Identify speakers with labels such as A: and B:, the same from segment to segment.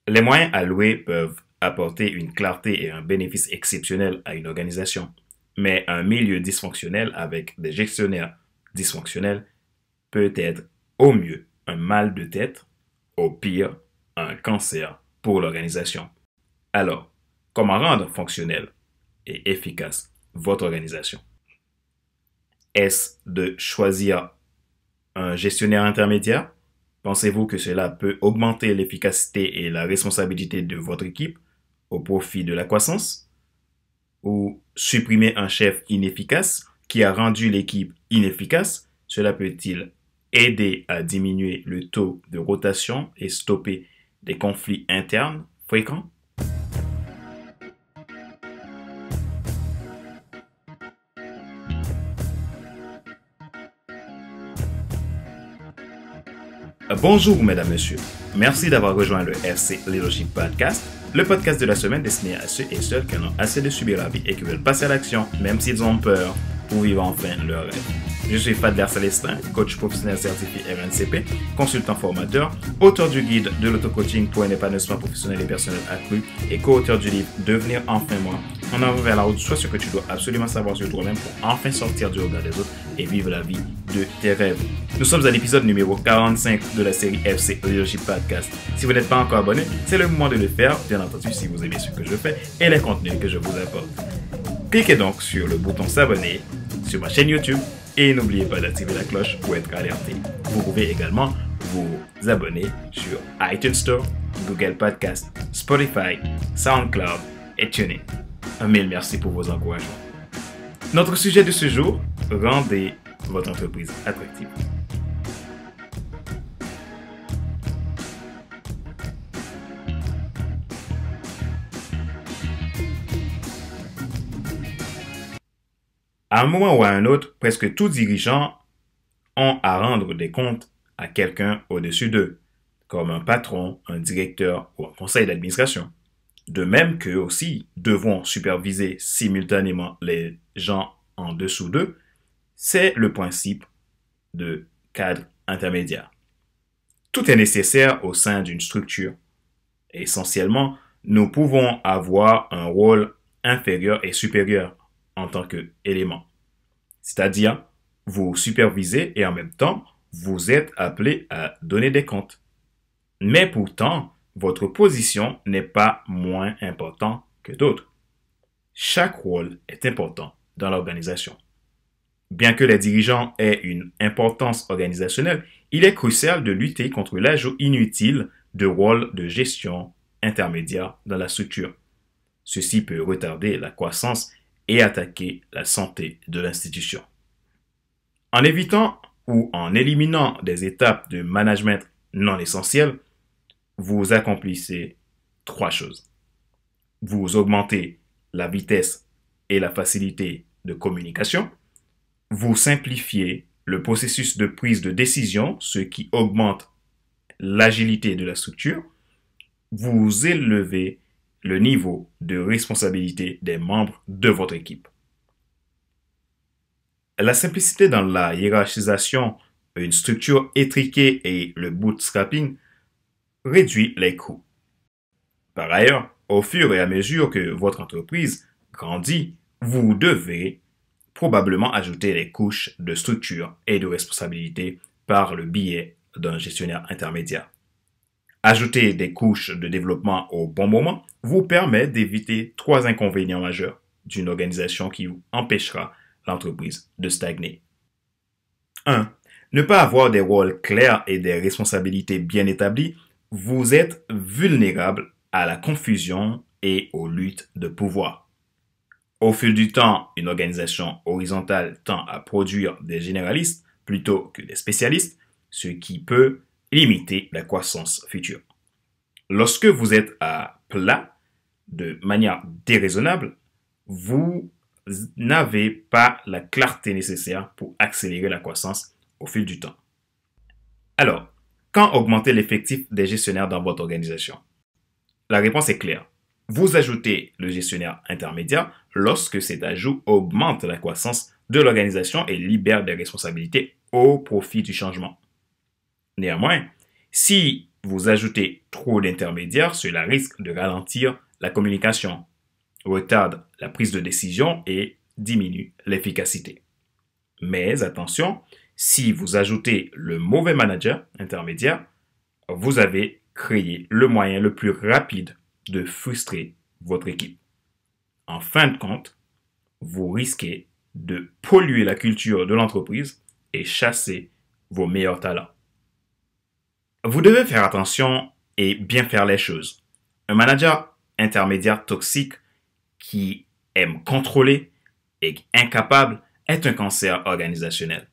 A: Les moyens alloués peuvent apporter une clarté et un bénéfice exceptionnel à une organisation, mais un milieu dysfonctionnel avec des gestionnaires dysfonctionnels peut être au mieux un mal de tête, au pire un cancer pour l'organisation. Alors, comment rendre fonctionnelle et efficace votre organisation? Est-ce de choisir un gestionnaire intermédiaire? Pensez-vous que cela peut augmenter l'efficacité et la responsabilité de votre équipe au profit de la croissance? Ou supprimer un chef inefficace qui a rendu l'équipe inefficace? Cela peut-il aider à diminuer le taux de rotation et stopper des conflits internes fréquents? Bonjour, mesdames, messieurs. Merci d'avoir rejoint le FC Leadership Podcast, le podcast de la semaine destiné à ceux et celles qui en ont assez de subir la vie et qui veulent passer à l'action, même s'ils ont peur, pour vivre enfin leur rêve. Je suis Fadler Célestin, coach professionnel certifié RNCP, consultant formateur, auteur du guide de l'auto-coaching pour un épanouissement professionnel et personnel accru et co-auteur du livre Devenir enfin moi, en avant vers la route, soit ce que tu dois absolument savoir sur toi-même pour enfin sortir du regard des autres et vivre la vie de tes rêves. Nous sommes à l'épisode numéro 45 de la série FC Leadership Podcast. Si vous n'êtes pas encore abonné, c'est le moment de le faire, bien entendu si vous aimez ce que je fais et les contenus que je vous apporte. Cliquez donc sur le bouton s'abonner sur ma chaîne YouTube et n'oubliez pas d'activer la cloche pour être alerté. Vous pouvez également vous abonner sur iTunes Store, Google Podcast, Spotify, SoundCloud et TuneIn. Un mille merci pour vos encouragements. Notre sujet de ce jour, rendez votre entreprise attractive. À un moment ou à un autre, presque tous dirigeants ont à rendre des comptes à quelqu'un au-dessus d'eux, comme un patron, un directeur ou un conseil d'administration. De même qu'eux aussi devront superviser simultanément les gens en dessous d'eux, c'est le principe de cadre intermédiaire. Tout est nécessaire au sein d'une structure. Essentiellement, nous pouvons avoir un rôle inférieur et supérieur en tant qu'élément. C'est-à-dire, vous supervisez et en même temps, vous êtes appelé à donner des comptes. Mais pourtant, votre position n'est pas moins importante que d'autres. Chaque rôle est important dans l'organisation. Bien que les dirigeants aient une importance organisationnelle, il est crucial de lutter contre l'ajout inutile de rôles de gestion intermédiaire dans la structure. Ceci peut retarder la croissance et attaquer la santé de l'institution. En évitant ou en éliminant des étapes de management non essentielles, vous accomplissez trois choses. Vous augmentez la vitesse et la facilité de communication. Vous simplifiez le processus de prise de décision, ce qui augmente l'agilité de la structure. Vous élevez le niveau de responsabilité des membres de votre équipe. La simplicité dans la hiérarchisation, une structure étriquée et le bootstrapping réduit les coûts. Par ailleurs, au fur et à mesure que votre entreprise grandit, vous devez probablement ajouter les couches de structure et de responsabilité par le biais d'un gestionnaire intermédiaire. Ajouter des couches de développement au bon moment vous permet d'éviter trois inconvénients majeurs d'une organisation qui empêchera l'entreprise de stagner. 1. Ne pas avoir des rôles clairs et des responsabilités bien établies, vous êtes vulnérable à la confusion et aux luttes de pouvoir. Au fil du temps, une organisation horizontale tend à produire des généralistes plutôt que des spécialistes, ce qui peut limiter la croissance future. Lorsque vous êtes à plat de manière déraisonnable, vous n'avez pas la clarté nécessaire pour accélérer la croissance au fil du temps. Alors, quand augmenter l'effectif des gestionnaires dans votre organisation? La réponse est claire. Vous ajoutez le gestionnaire intermédiaire lorsque cet ajout augmente la croissance de l'organisation et libère des responsabilités au profit du changement. Néanmoins, si vous ajoutez trop d'intermédiaires, cela risque de ralentir la communication, retarde la prise de décision et diminue l'efficacité. Mais attention, si vous ajoutez le mauvais manager intermédiaire, vous avez créé le moyen le plus rapide de frustrer votre équipe. En fin de compte, vous risquez de polluer la culture de l'entreprise et chasser vos meilleurs talents. Vous devez faire attention et bien faire les choses. Un manager intermédiaire toxique qui aime contrôler et incapable est un cancer organisationnel.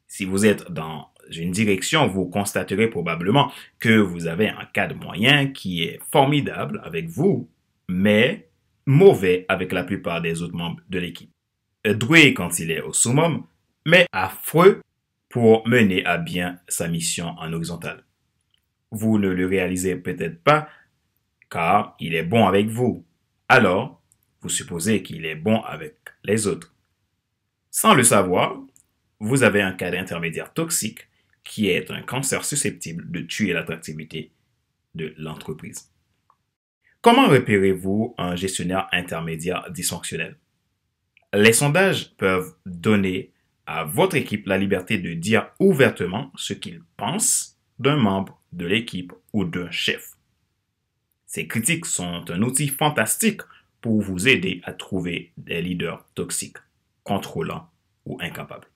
A: Si vous êtes dans une direction, vous constaterez probablement que vous avez un cadre moyen qui est formidable avec vous, mais mauvais avec la plupart des autres membres de l'équipe. Doué quand il est au summum, mais affreux pour mener à bien sa mission en horizontal. Vous ne le réalisez peut-être pas car il est bon avec vous. Alors, vous supposez qu'il est bon avec les autres. Sans le savoir, vous avez un cadre intermédiaire toxique qui est un cancer susceptible de tuer l'attractivité de l'entreprise. Comment repérez-vous un gestionnaire intermédiaire dysfonctionnel? Les sondages peuvent donner à votre équipe la liberté de dire ouvertement ce qu'ils pensent d'un membre de l'équipe ou d'un chef. Ces critiques sont un outil fantastique pour vous aider à trouver des leaders toxiques, contrôlants ou incapables.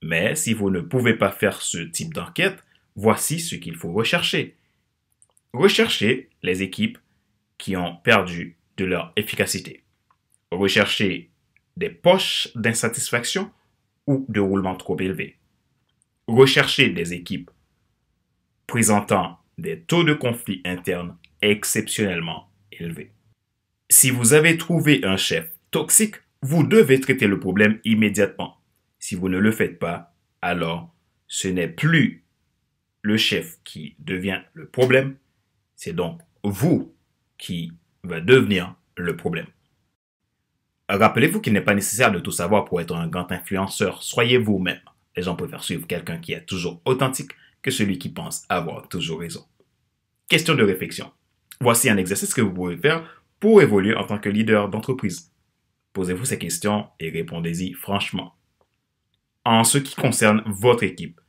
A: Mais si vous ne pouvez pas faire ce type d'enquête, voici ce qu'il faut rechercher. Recherchez les équipes qui ont perdu de leur efficacité. Recherchez des poches d'insatisfaction ou de roulement trop élevé. Recherchez des équipes présentant des taux de conflit internes exceptionnellement élevés. Si vous avez trouvé un chef toxique, vous devez traiter le problème immédiatement. Si vous ne le faites pas, alors ce n'est plus le chef qui devient le problème, c'est donc vous qui va devenir le problème. Rappelez-vous qu'il n'est pas nécessaire de tout savoir pour être un grand influenceur. Soyez vous-même. Les gens préfèrent suivre quelqu'un qui est toujours authentique que celui qui pense avoir toujours raison. Question de réflexion. Voici un exercice que vous pouvez faire pour évoluer en tant que leader d'entreprise. Posez-vous ces questions et répondez-y franchement. En ce qui concerne votre équipe,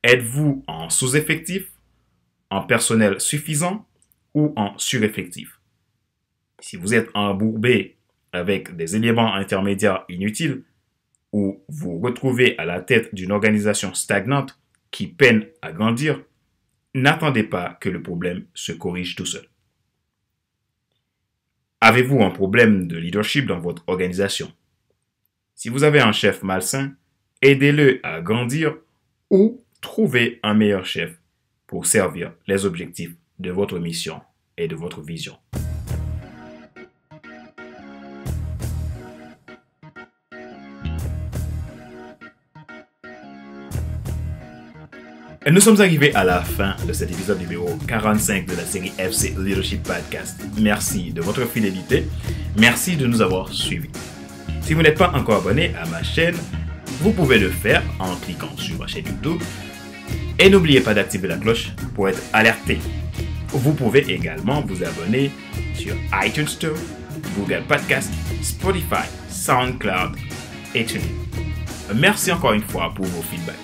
A: êtes-vous en sous-effectif, en personnel suffisant ou en sureffectif? Si vous êtes embourbé avec des éléments intermédiaires inutiles ou vous retrouvez à la tête d'une organisation stagnante qui peine à grandir, n'attendez pas que le problème se corrige tout seul. Avez-vous un problème de leadership dans votre organisation? Si vous avez un chef malsain, aidez-le à grandir ou trouvez un meilleur chef pour servir les objectifs de votre mission et de votre vision. Et nous sommes arrivés à la fin de cet épisode numéro 45 de la série FC Leadership Podcast. Merci de votre fidélité. Merci de nous avoir suivis. Si vous n'êtes pas encore abonné à ma chaîne, vous pouvez le faire en cliquant sur ma chaîne YouTube. Et n'oubliez pas d'activer la cloche pour être alerté. Vous pouvez également vous abonner sur iTunes Store, Google Podcast, Spotify, SoundCloud et TuneIn. Merci encore une fois pour vos feedbacks.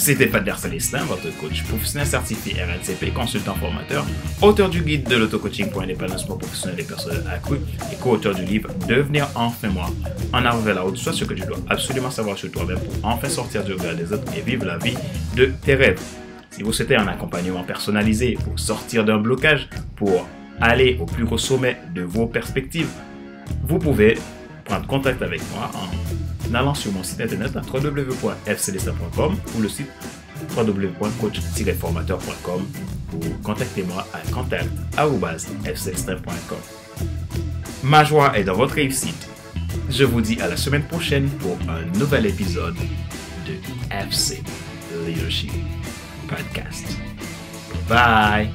A: C'était Fadler Célestin, votre coach professionnel certifié RNCP, consultant formateur, auteur du guide de l'auto-coaching pour un épanouissement professionnel et personnel accru et co-auteur du livre Devenir enfin moi, en avant vers la route, soit ce que tu dois absolument savoir sur toi-même pour enfin sortir du regard des autres et vivre la vie de tes rêves. Si vous souhaitez un accompagnement personnalisé pour sortir d'un blocage, pour aller au plus haut sommet de vos perspectives, vous pouvez prendre contact avec moi en allant sur mon site internet à www.fcelestin.com ou le site www.coach-formateur.com ou contactez-moi à contact@fcelestin.com. Ma joie est dans votre réussite. Je vous dis à la semaine prochaine pour un nouvel épisode de FC Leadership Podcast. Bye!